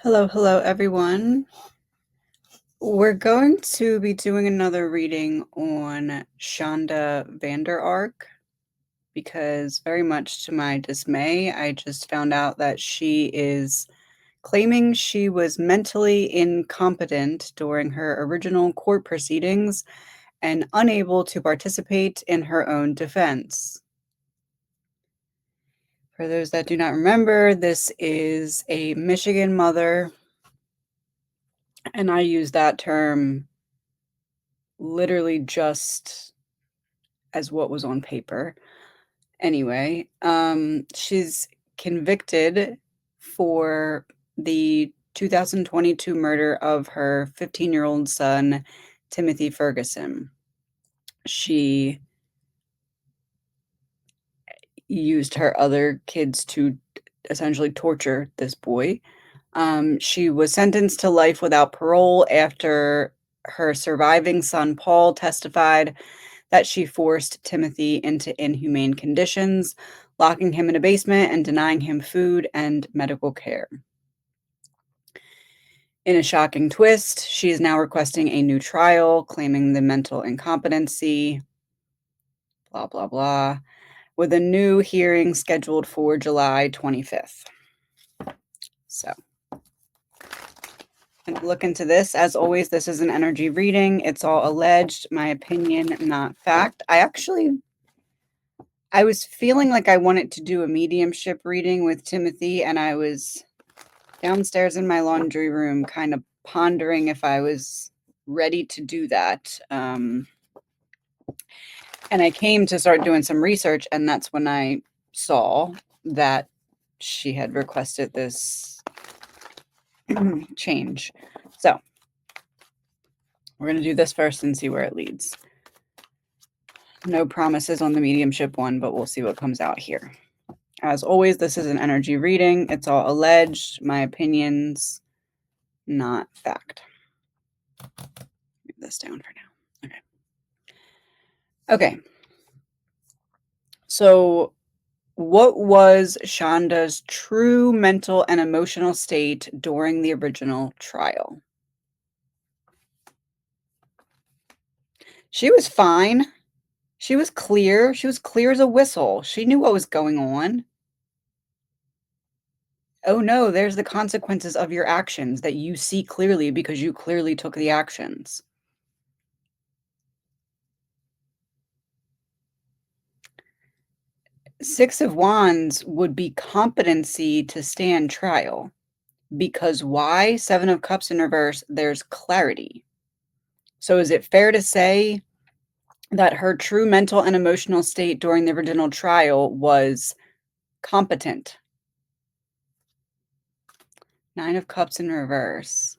Hello, hello, everyone. We're going to be doing another reading on Shanda Vander because, very much to my dismay, I just found out that she is claiming she was mentally incompetent during her original court proceedings and unable to participate in her own defense. For those that do not remember, this is a Michigan mother, and I use that term literally just as what was on paper. Anyway, she's convicted for the 2022 murder of her 15-year-old son, Timothy Ferguson. She used her other kids to essentially torture this boy. She was sentenced to life without parole after her surviving son, Paul, testified that she forced Timothy into inhumane conditions, locking him in a basement and denying him food and medical care. In a shocking twist, she is now requesting a new trial, claiming the mental incompetency, blah, blah, blah, with a new hearing scheduled for July 25th. So, and look into this. As always, this is an energy reading. It's all alleged, my opinion, not fact. I was feeling like I wanted to do a mediumship reading with Timothy, and I was downstairs in my laundry room kind of pondering if I was ready to do that. And I came to start doing some research, and that's when I saw that she had requested this change. So we're going to do this first and see where it leads. No promises on the mediumship one, but we'll see what comes out here. As always, this is an energy reading. It's all alleged, my opinions, not fact. Move this down for now. Okay. So, what was Shanda's true mental and emotional state during the original trial? She was fine. She was clear. She was clear as a whistle. She knew what was going on. Oh no, there's the consequences of your actions that you see clearly because you clearly took the actions. Six of Wands would be competency to stand trial. Because why? Seven of Cups in reverse, there's clarity. So is it fair to say that her true mental and emotional state during the original trial was competent? Nine of Cups in reverse.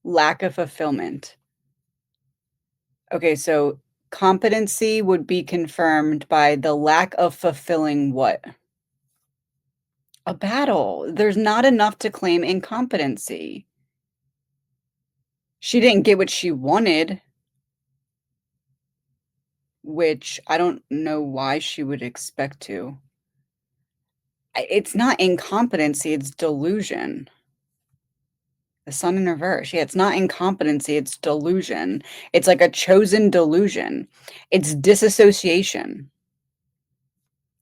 Lack of fulfillment. Okay, so competency would be confirmed by the lack of fulfilling what? A battle. There's not enough to claim incompetency. She didn't get what she wanted, which I don't know why she would expect to. It's not incompetency, it's delusion. The Sun in reverse. Yeah, it's not incompetency, it's delusion. It's like a chosen delusion. It's disassociation.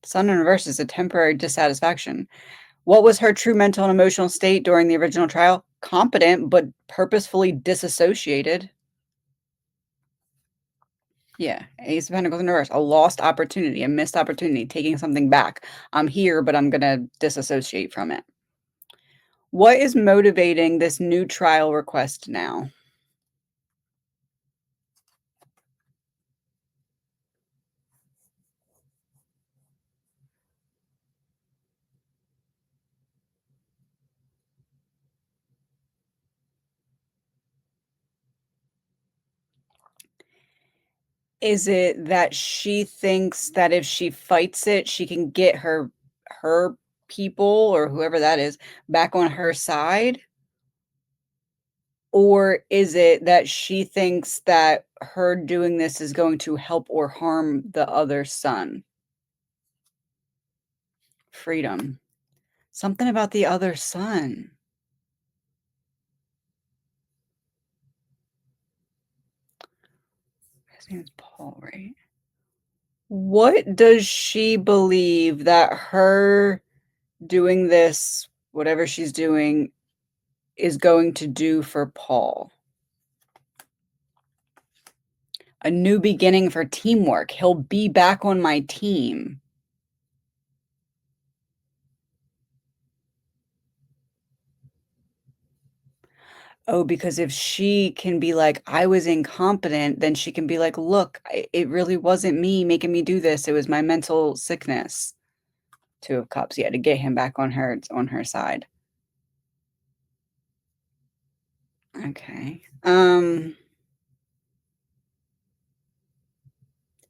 Sun in reverse is a temporary dissatisfaction. What was her true mental and emotional state during the original trial? Competent, but purposefully disassociated. Yeah, Ace of Pentacles in reverse. A lost opportunity, a missed opportunity, taking something back. I'm here, but I'm going to disassociate from it. What is motivating this new trial request now? Is it that she thinks that if she fights it, she can get her people or whoever that is back on her side? Or is it that she thinks that her doing this is going to help or harm the other son? Freedom. Something about the other son. It's Paul, right? What does she believe that her doing this, whatever she's doing, is going to do for Paul? A new beginning for teamwork. He'll be back on my team. Oh, because if she can be like, "I was incompetent," then she can be like, "Look, it really wasn't me making me do this. It was my mental sickness." Two of Cups, yeah, to get him back on her side. Okay.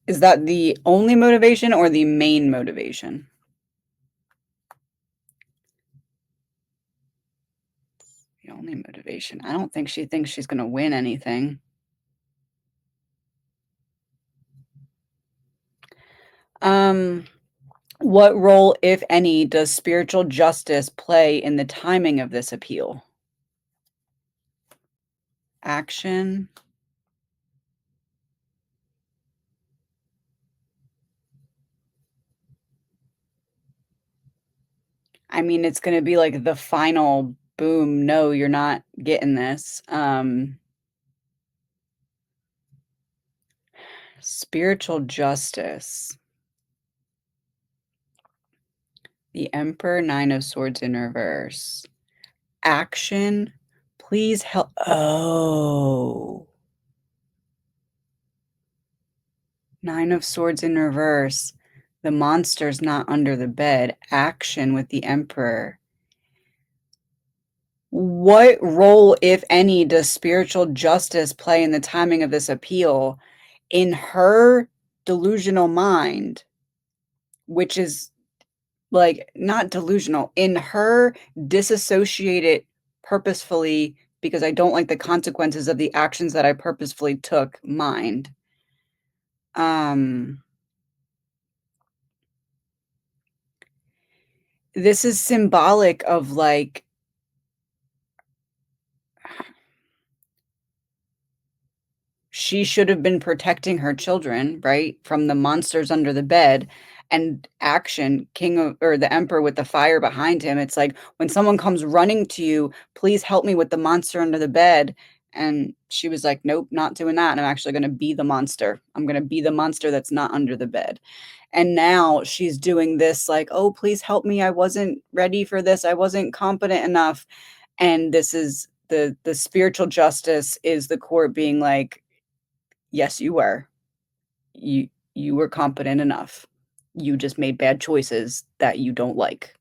Is that the only motivation or the main motivation? The only motivation. I don't think she thinks she's gonna win anything. Um, what role, if any, does spiritual justice play in the timing of this appeal? Action. I mean, it's gonna be like the final boom, no, you're not getting this. Spiritual justice. The Emperor, Nine of Swords in reverse. Action, please help. Oh. Nine of Swords in reverse. The monster's not under the bed. Action with the Emperor. What role, if any, does spiritual justice play in the timing of this appeal? In her delusional mind, which is like not delusional, in her disassociated purposefully because I don't like the consequences of the actions that I purposefully took mind. Um, this is symbolic of like she should have been protecting her children, right, from the monsters under the bed. And action, king of or the emperor with the fire behind him, it's like when someone comes running to you, please help me with the monster under the bed. And she was like, nope, not doing that. I'm actually going to be the monster. I'm going to be the monster that's not under the bed. And now she's doing this like, oh, please help me. I wasn't ready for this. I wasn't competent enough. And this is the spiritual justice is the court being like, yes, you were. You were competent enough. You just made bad choices that you don't like.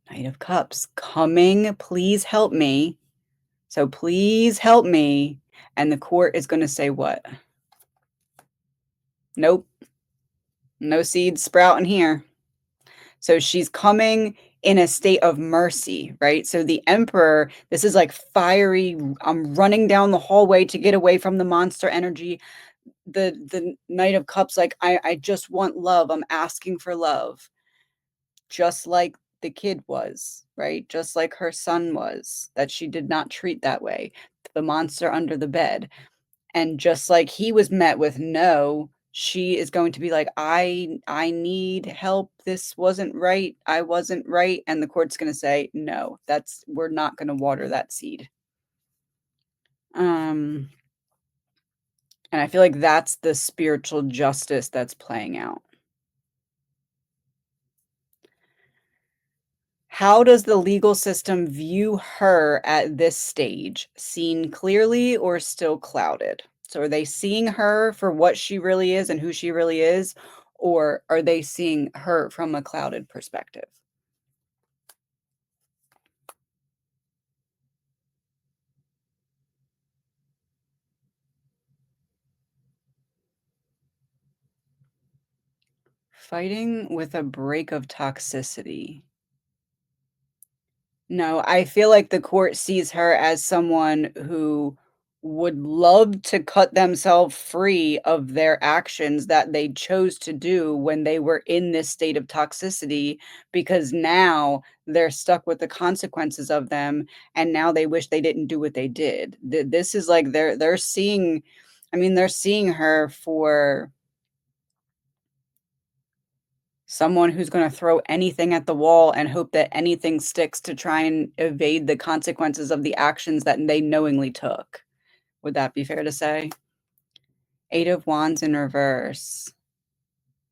Knight of Cups coming, please help me. So please help me. And the court is going to say what? Nope, no seeds sprouting here. So she's coming in a state of mercy, right? So the emperor, this is like fiery. I'm running down the hallway to get away from the monster energy. The Knight of Cups, like, I just want love. I'm asking for love. Just like the kid was, right? Just like her son was, that she did not treat that way. The monster under the bed. And just like he was met with no, she is going to be like, I need help. This wasn't right. I wasn't right. And the court's going to say, no, we're not going to water that seed. And I feel like that's the spiritual justice that's playing out. How does the legal system view her at this stage? Seen clearly or still clouded? So are they seeing her for what she really is and who she really is, or are they seeing her from a clouded perspective? Fighting with a break of toxicity. No, I feel like the court sees her as someone who would love to cut themselves free of their actions that they chose to do when they were in this state of toxicity, because now they're stuck with the consequences of them, and now they wish they didn't do what they did. This is like they're seeing, I mean, they're seeing her for someone who's gonna throw anything at the wall and hope that anything sticks to try and evade the consequences of the actions that they knowingly took. Would that be fair to say? Eight of Wands in reverse.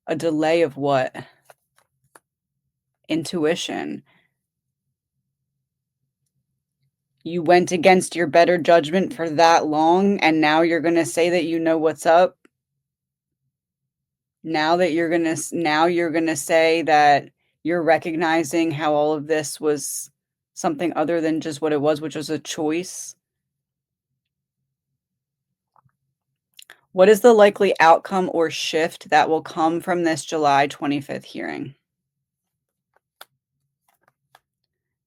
A delay of what? Intuition. You went against your better judgment for that long, and now you're gonna say that you know what's up? Now you're gonna say that you're recognizing how all of this was something other than just what it was, which was a choice? What is the likely outcome or shift that will come from this July 25th hearing?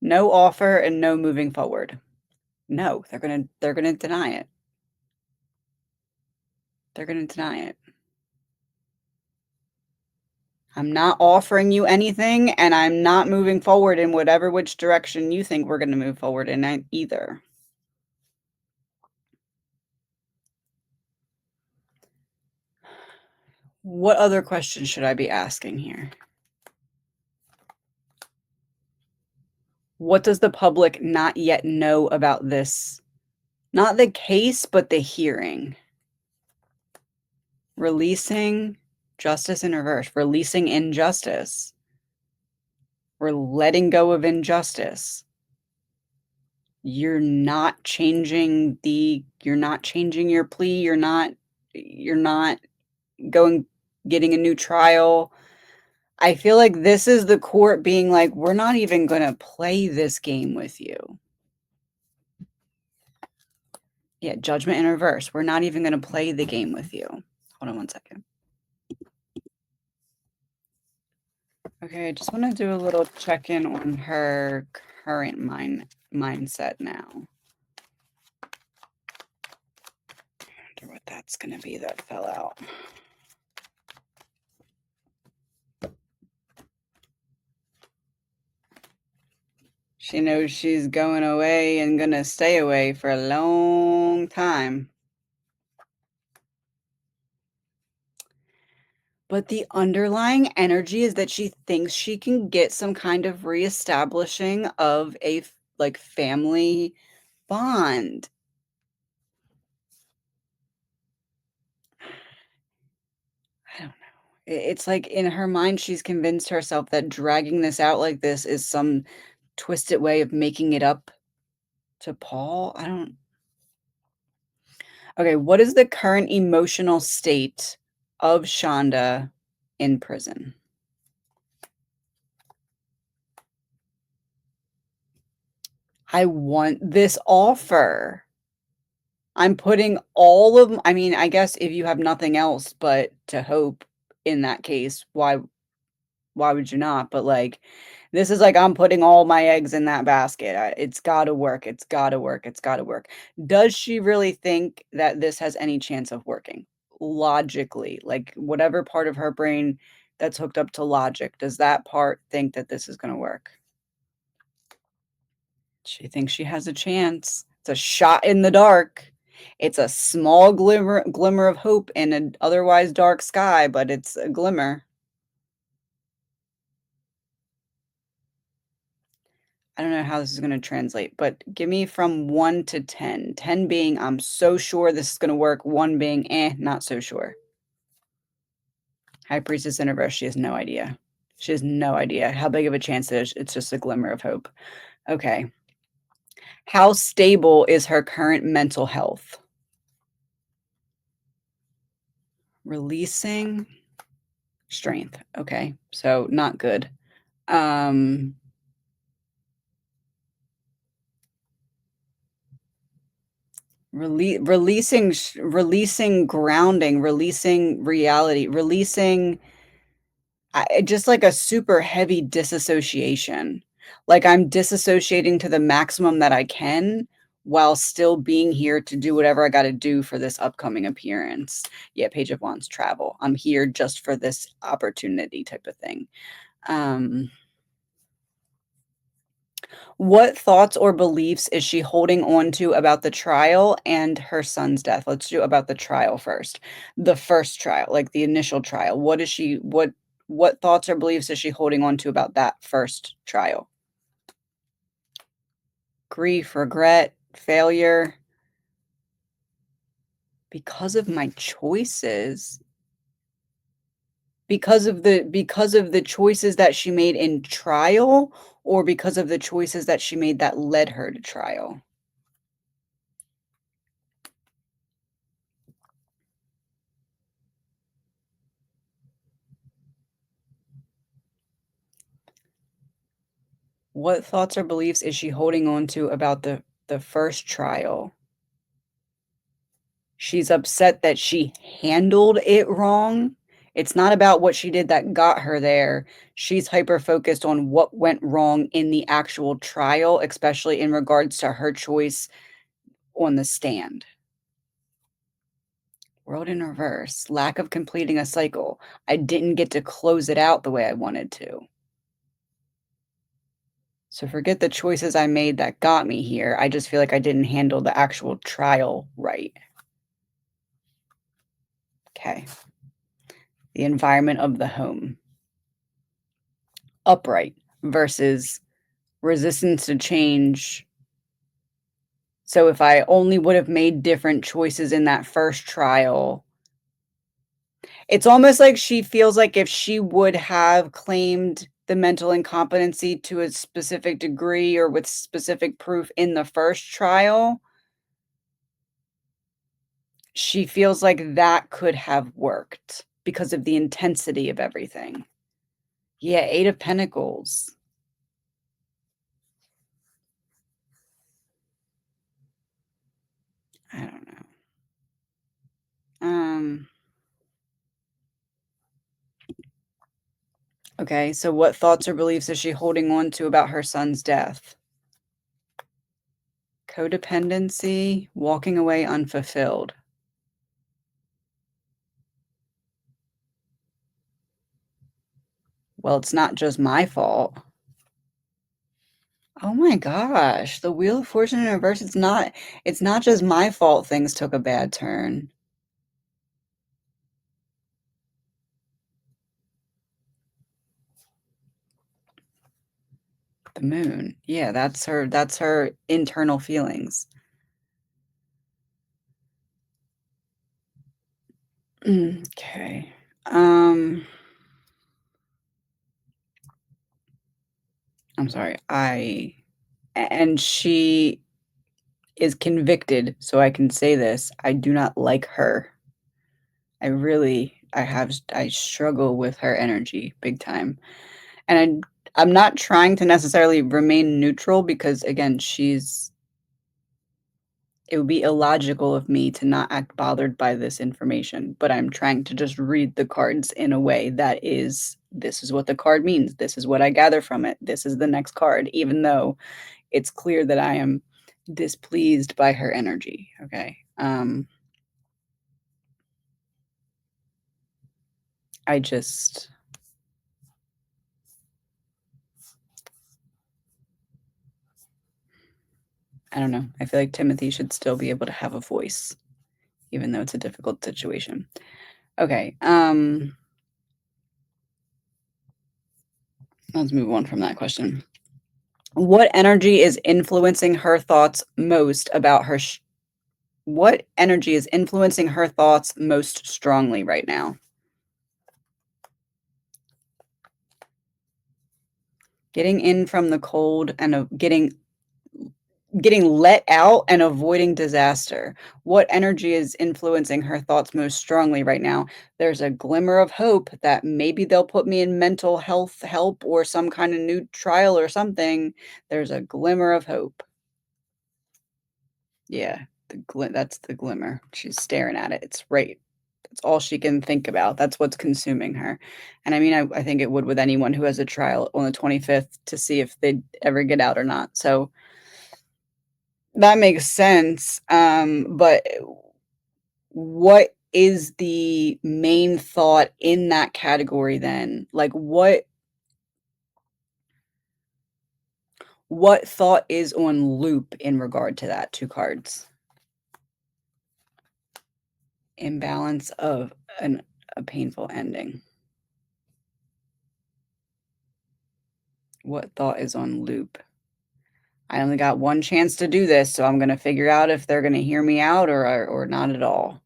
No offer and no moving forward. No, they're gonna deny it. They're gonna deny it. I'm not offering you anything, and I'm not moving forward in whatever which direction you think we're gonna move forward in either. What other questions should I be asking here? What does the public not yet know about this? Not the case, but the hearing. Releasing justice in reverse, releasing injustice. We're letting go of injustice. You're not changing your plea, you're not getting a new trial. I feel like this is the court being like, we're not even gonna play this game with you. Yeah, judgment in reverse. We're not even gonna play the game with you. Hold on one second. Okay, I just want to do a little check-in on her current mindset now. I wonder what that's gonna be that fell out. She knows she's going away and gonna stay away for a long time. But the underlying energy is that she thinks she can get some kind of reestablishing of a like family bond. I don't know. It's like in her mind, she's convinced herself that dragging this out like this is some twisted way of making it up to Paul. I don't. Okay, what is the current emotional state of Shanda in prison? I want this offer. I'm putting all of I mean, I guess if you have nothing else but to hope in that case, why would you not? But, like, this is like I'm putting all my eggs in that basket. It's gotta work, it's gotta work, it's gotta work. Does she really think that this has any chance of working? Logically, like, whatever part of her brain that's hooked up to logic, does that part think that this is gonna work? She thinks she has a chance. It's a shot in the dark. It's a small glimmer of hope in an otherwise dark sky, but it's a glimmer. I don't know how this is gonna translate, but give me from 1 to 10. 10 being, "I'm so sure this is gonna work," 1 being, "Eh, not so sure." High Priestess in reverse, she has no idea. She has no idea how big of a chance it is. It's just a glimmer of hope. Okay. How stable is her current mental health? Releasing strength. Okay, so not good. Um releasing grounding, releasing reality, releasing just like a super heavy disassociation. Like I'm disassociating to the maximum that I can, while still being here to do whatever I gotta do for this upcoming appearance. Yeah, Page of Wands, travel. I'm here just for this opportunity type of thing. What thoughts or beliefs is she holding on to about the trial and her son's death? Let's do about the trial first. The first trial, like the initial trial. What thoughts or beliefs is she holding on to about that first trial? Grief, regret, failure. Because of my choices. Because of the choices that she made in trial, or because of the choices that she made that led her to trial? What thoughts or beliefs is she holding on to about the first trial? She's upset that she handled it wrong. It's not about what she did that got her there. She's hyper focused on what went wrong in the actual trial, especially in regards to her choice on the stand. World in reverse, lack of completing a cycle. I didn't get to close it out the way I wanted to. So forget the choices I made that got me here. I just feel like I didn't handle the actual trial right. Okay. The environment of the home. Upright versus resistance to change. So if I only would have made different choices in that first trial, it's almost like she feels like if she would have claimed the mental incompetency to a specific degree or with specific proof in the first trial, she feels like that could have worked because of the intensity of everything. Yeah, 8 of Pentacles. I don't know. Okay, so what thoughts or beliefs is she holding on to about her son's death? Codependency, walking away unfulfilled. Well, it's not just my fault. Oh my gosh, the Wheel of Fortune in reverse, it's not just my fault things took a bad turn. The Moon. Yeah, that's her internal feelings. Okay. I'm sorry. And she is convicted, so I can say this. I do not like her. I struggle with her energy big time. And I'm not trying to necessarily remain neutral because again, it would be illogical of me to not act bothered by this information, but I'm trying to just read the cards in a way that is, this is what the card means. This is what I gather from it. This is the next card, even though it's clear that I am displeased by her energy. Okay. I just, I don't know. I feel like Timothy should still be able to have a voice, even though it's a difficult situation. Okay. Let's move on from that question. What energy is influencing her thoughts most about her? What energy is influencing her thoughts most strongly right now? Getting in from the cold and getting let out and avoiding disaster. What energy is influencing her thoughts most strongly right now? There's a glimmer of hope that maybe they'll put me in mental health help or some kind of new trial or something. There's a glimmer of hope. Yeah, that's the glimmer. She's staring at it. It's right. That's all she can think about. That's what's consuming her. And I mean, I think it would with anyone who has a trial on the 25th to see if they'd ever get out or not. So That makes sense, but what is the main thought in that category then? Like, what thought is on loop in regard to that 2 cards? Imbalance of a painful ending. What thought is on loop? I only got 1 chance to do this, so I'm gonna figure out if they're gonna hear me out or not at all.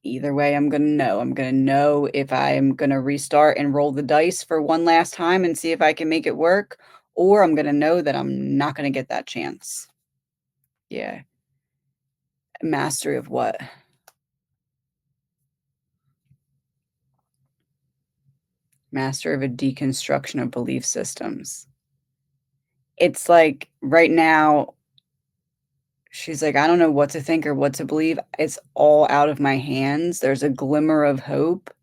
Either way, I'm gonna know. I'm gonna know if I'm gonna restart and roll the dice for one last time and see if I can make it work, or I'm gonna know that I'm not gonna get that chance. Yeah. Mastery of what? Master of a deconstruction of belief systems. It's like right now, she's like, I don't know what to think or what to believe. It's all out of my hands. There's a glimmer of hope.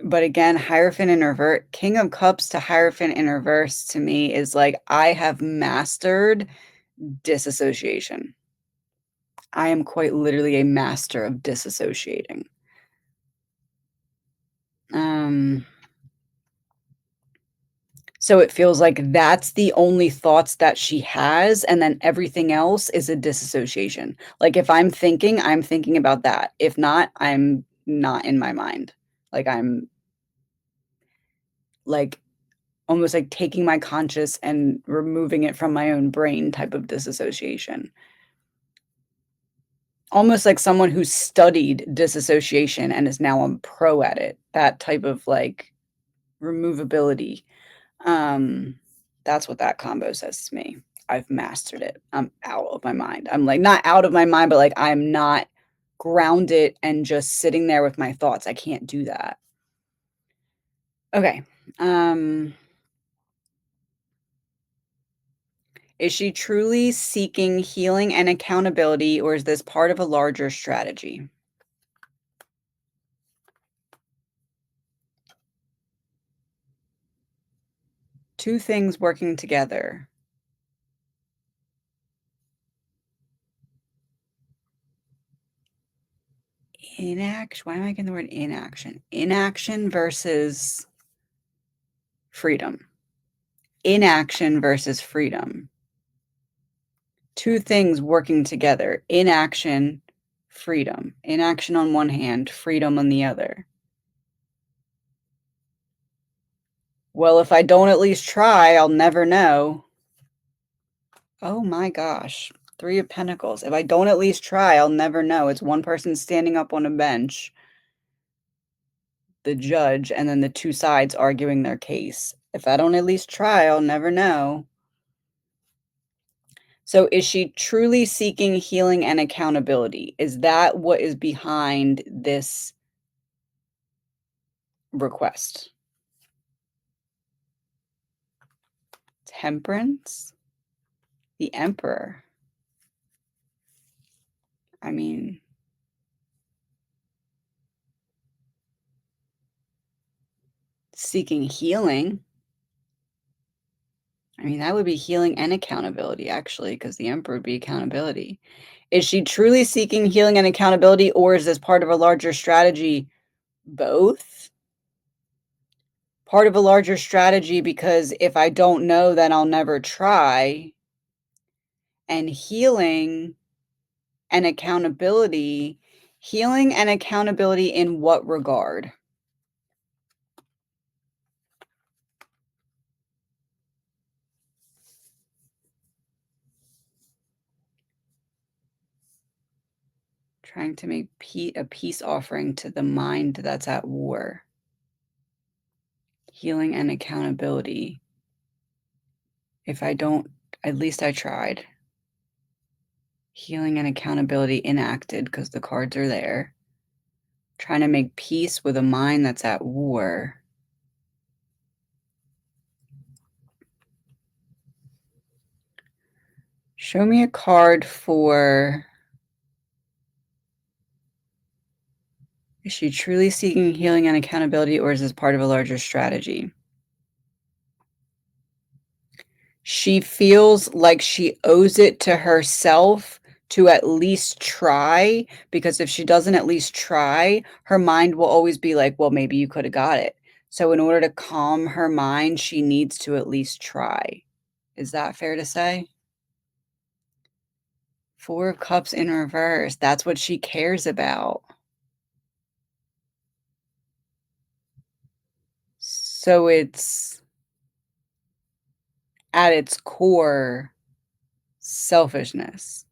But again, Hierophant in reverse, King of Cups to Hierophant in reverse to me is like, I have mastered disassociation. I am quite literally a master of disassociating. So it feels like that's the only thoughts that she has, and then everything else is a disassociation. Like, if I'm thinking about that. If not, I'm not in my mind. Like, I'm, like, almost like taking my conscious and removing it from my own brain type of disassociation. Almost like someone who studied disassociation and is now a pro at it. That type of, like, removability. That's what that combo says to me. I've mastered it. I'm out of my mind. I'm, like, not out of my mind, but, like, I'm not grounded and just sitting there with my thoughts. I can't do that. Okay. Is she truly seeking healing and accountability, or is this part of a larger strategy? Two things working together. Inaction. Why am I getting the word inaction? Inaction versus freedom. Inaction versus freedom. Two things working together. Inaction, freedom. Inaction on one hand, freedom on the other. Well, if I don't at least try, I'll never know. Oh my gosh. 3 of Pentacles. If I don't at least try, I'll never know. It's one person standing up on a bench, the judge, and then the 2 sides arguing their case. If I don't at least try, I'll never know. So is she truly seeking healing and accountability? Is that what is behind this request? Temperance? The Emperor. I mean, seeking healing. I mean, that would be healing and accountability, actually, because the Emperor would be accountability. Is she truly seeking healing and accountability, or is this part of a larger strategy? Both? Part of a larger strategy because if I don't know, then I'll never try. And healing and accountability. Healing and accountability in what regard? Trying to make a peace offering to the mind that's at war. Healing and accountability. If I don't, at least I tried. Healing and accountability enacted because the cards are there. Trying to make peace with a mind that's at war. Show me a card for... Is she truly seeking healing and accountability, or is this part of a larger strategy? She feels like she owes it to herself to at least try, because if she doesn't at least try, her mind will always be like, "Well, maybe you coulda got it." So in order to calm her mind, she needs to at least try. Is that fair to say? 4 of Cups in reverse, that's what she cares about. So it's at its core selfishness.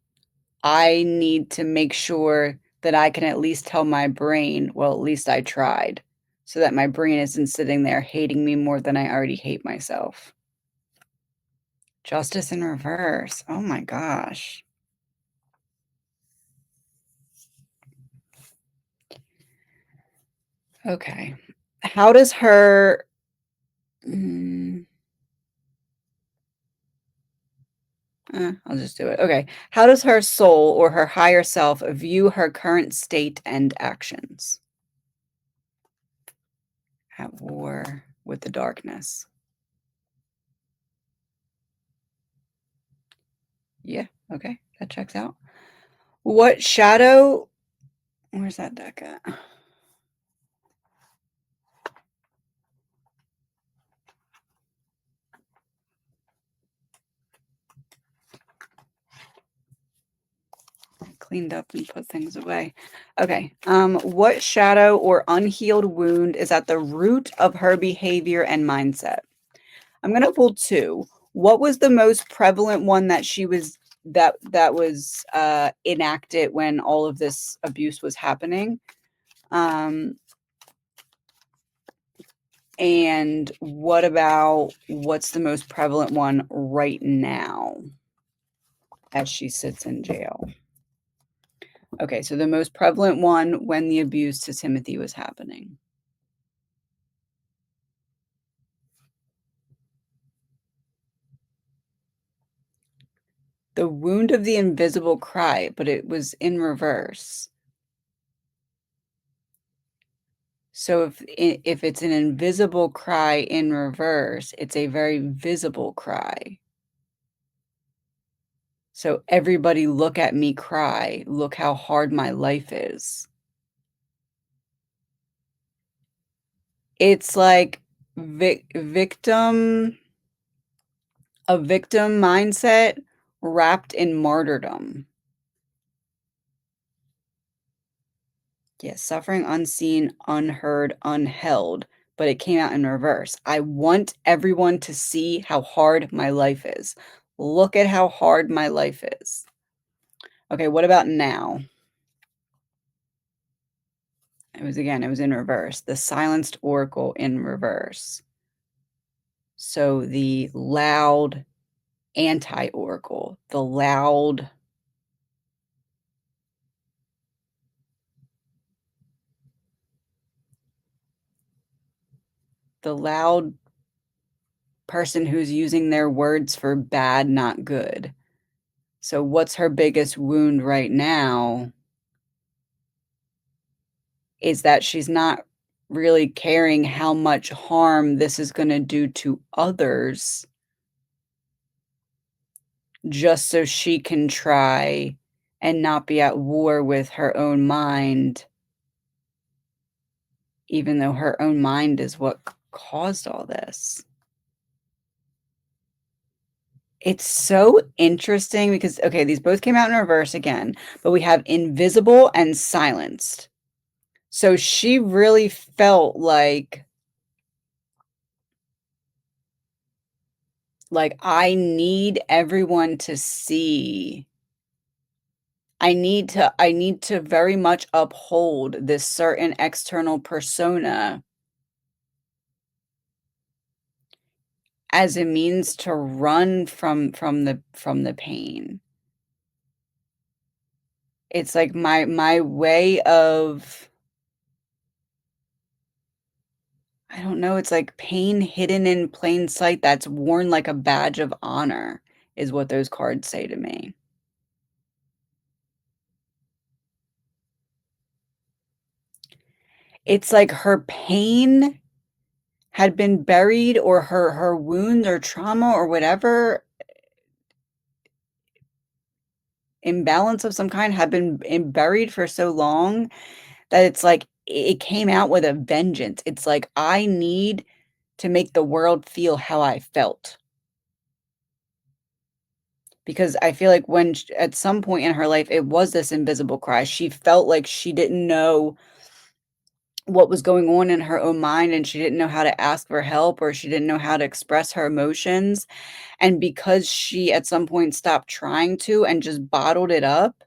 I need to make sure that I can at least tell my brain, "Well, at least I tried," so that my brain isn't sitting there hating me more than I already hate myself. Justice in reverse. Oh my gosh. Okay. How does her mm, I'll just do it. Okay. How does her soul or her higher self view her current state and actions? At war with the darkness. Yeah, okay, that checks out. What shadow where's that deck at? Cleaned up and put things away. Okay, what shadow or unhealed wound is at the root of her behavior and mindset? I'm gonna pull 2. What was the most prevalent one that she was that was, enacted when all of this abuse was happening? Um, and what about what's the most prevalent one right now as she sits in jail? Okay, so the most prevalent one when the abuse to Timothy was happening. The wound of the invisible cry, but it was in reverse. So if it's an invisible cry in reverse, it's a very visible cry. So everybody look at me cry. Look how hard my life is. It's like victim a victim mindset wrapped in martyrdom. Yes, suffering unseen, unheard, unheld, but it came out in reverse. I want everyone to see how hard my life is. Look at how hard my life is. Okay, what about now? It was in reverse. The silenced oracle in reverse. So the loud anti-oracle, the loud person who's using their words for bad, not good. So what's her biggest wound right now is that she's not really caring how much harm this is gonna do to others just so she can try and not be at war with her own mind, even though her own mind is what caused all this. It's so interesting because, okay, these both came out in reverse again, but we have invisible and silenced. So she really felt like I need everyone to see. I need to very much uphold this certain external persona as a means to run from the pain. It's like my way of I don't know, it's like pain hidden in plain sight that's worn like a badge of honor is what those cards say to me. It's like her pain had been buried or her wounds or trauma or whatever imbalance of some kind had been buried for so long that it's like it came out with a vengeance. It's like, I need to make the world feel how I felt. Because I feel like when sh at some point in her life, it was this invisible cry. She felt like she didn't know what was going on in her own mind, and she didn't know how to ask for help, or she didn't know how to express her emotions, and because she at some point stopped trying to and just bottled it up,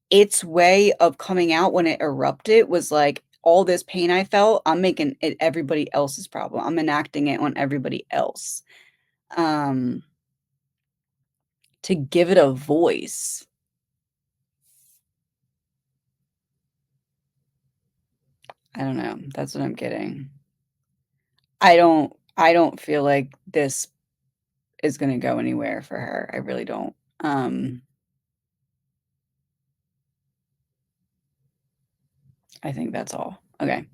its way of coming out when it erupted was like, all this pain I felt, I'm making it everybody else's problem. I'm enacting it on everybody else, um, to give it a voice. I don't know. That's what I'm getting. I don't feel like this is gonna go anywhere for her. I really don't. I think that's all. Okay.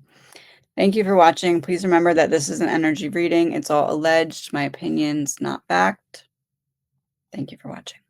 Thank you for watching. Please remember that this is an energy reading. It's all alleged, my opinions, not fact. Thank you for watching.